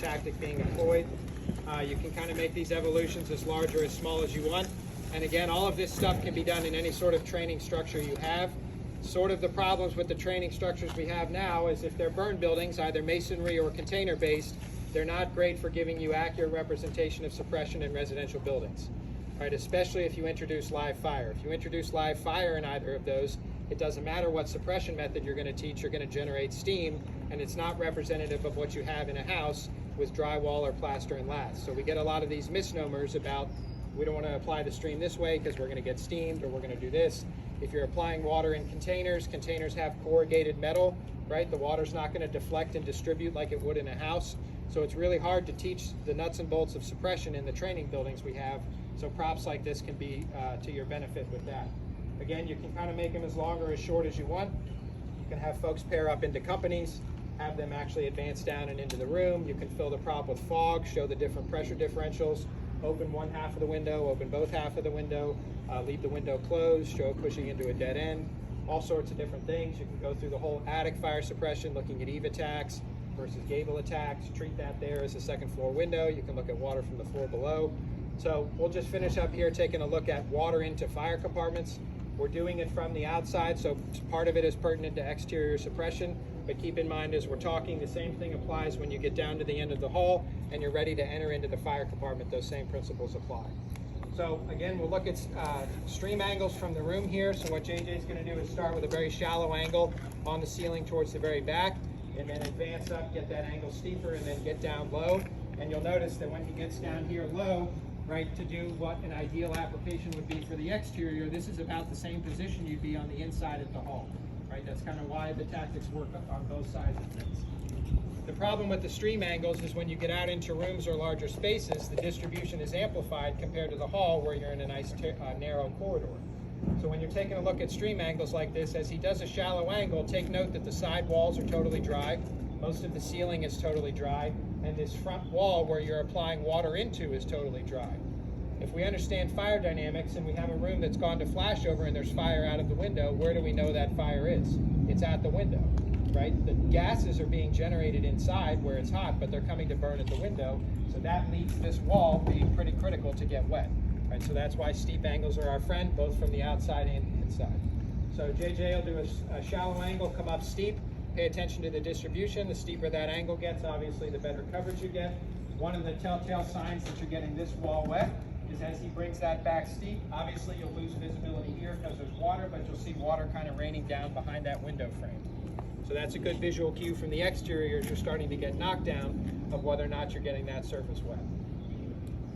tactic being employed. You can kind of make these evolutions as large or as small as you want. And again, all of this stuff can be done in any sort of training structure you have. Sort of the problems with the training structures we have now is if they're burn buildings, either masonry or container based, they're not great for giving you accurate representation of suppression in residential buildings. Right, especially if you introduce live fire. If you introduce live fire in either of those, it doesn't matter what suppression method you're going to teach, you're going to generate steam, and it's not representative of what you have in a house with drywall or plaster and laths. So we get a lot of these misnomers about we don't want to apply the stream this way because we're going to get steamed, or we're going to do this. If you're applying water in containers, containers have corrugated metal, right? The water's not going to deflect and distribute like it would in a house. So it's really hard to teach the nuts and bolts of suppression in the training buildings we have. So props like this can be to your benefit with that. Again, you can kind of make them as long or as short as you want. You can have folks pair up into companies, have them actually advance down and into the room. You can fill the prop with fog, show the different pressure differentials, open one half of the window, open both half of the window, leave the window closed, show it pushing into a dead end, all sorts of different things. You can go through the whole attic fire suppression, looking at eave attacks versus gable attacks, treat that there as a second floor window. You can look at water from the floor below. So we'll just finish up here taking a look at water into fire compartments. We're doing it from the outside, so part of it is pertinent to exterior suppression, but keep in mind as we're talking, the same thing applies when you get down to the end of the hall and you're ready to enter into the fire compartment. Those same principles apply. So again, we'll look at stream angles from the room here. So what JJ is going to do is start with a very shallow angle on the ceiling towards the very back, and then advance up, get that angle steeper, and then get down low. And you'll notice that when he gets down here low, right, to do what an ideal application would be for the exterior, this is about the same position you'd be on the inside of the hall, right? That's kind of why the tactics work on both sides of things. The problem with the stream angles is when you get out into rooms or larger spaces, the distribution is amplified compared to the hall where you're in a nice narrow corridor. So when you're taking a look at stream angles like this, as he does a shallow angle, take note that the side walls are totally dry. Most of the ceiling is totally dry, and this front wall where you're applying water into is totally dry. If we understand fire dynamics and we have a room that's gone to flashover and there's fire out of the window, where do we know that fire is? It's at the window, right? The gases are being generated inside where it's hot, but they're coming to burn at the window, so that leads this wall being pretty critical to get wet, right? So that's why steep angles are our friend, both from the outside and the inside. So JJ will do a shallow angle, come up steep. Pay attention to the distribution. The steeper that angle gets, obviously, the better coverage you get. One of the telltale signs that you're getting this wall wet is as he brings that back steep, obviously you'll lose visibility here because there's water, but you'll see water kind of raining down behind that window frame. So that's a good visual cue from the exterior as you're starting to get knocked down of whether or not you're getting that surface wet.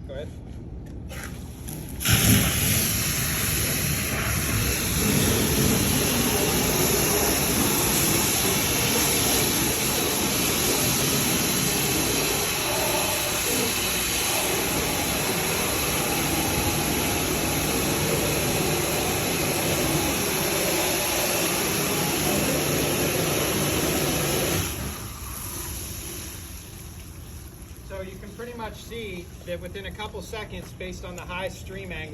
Go ahead. So you can pretty much see that within a couple seconds, based on the high stream angle,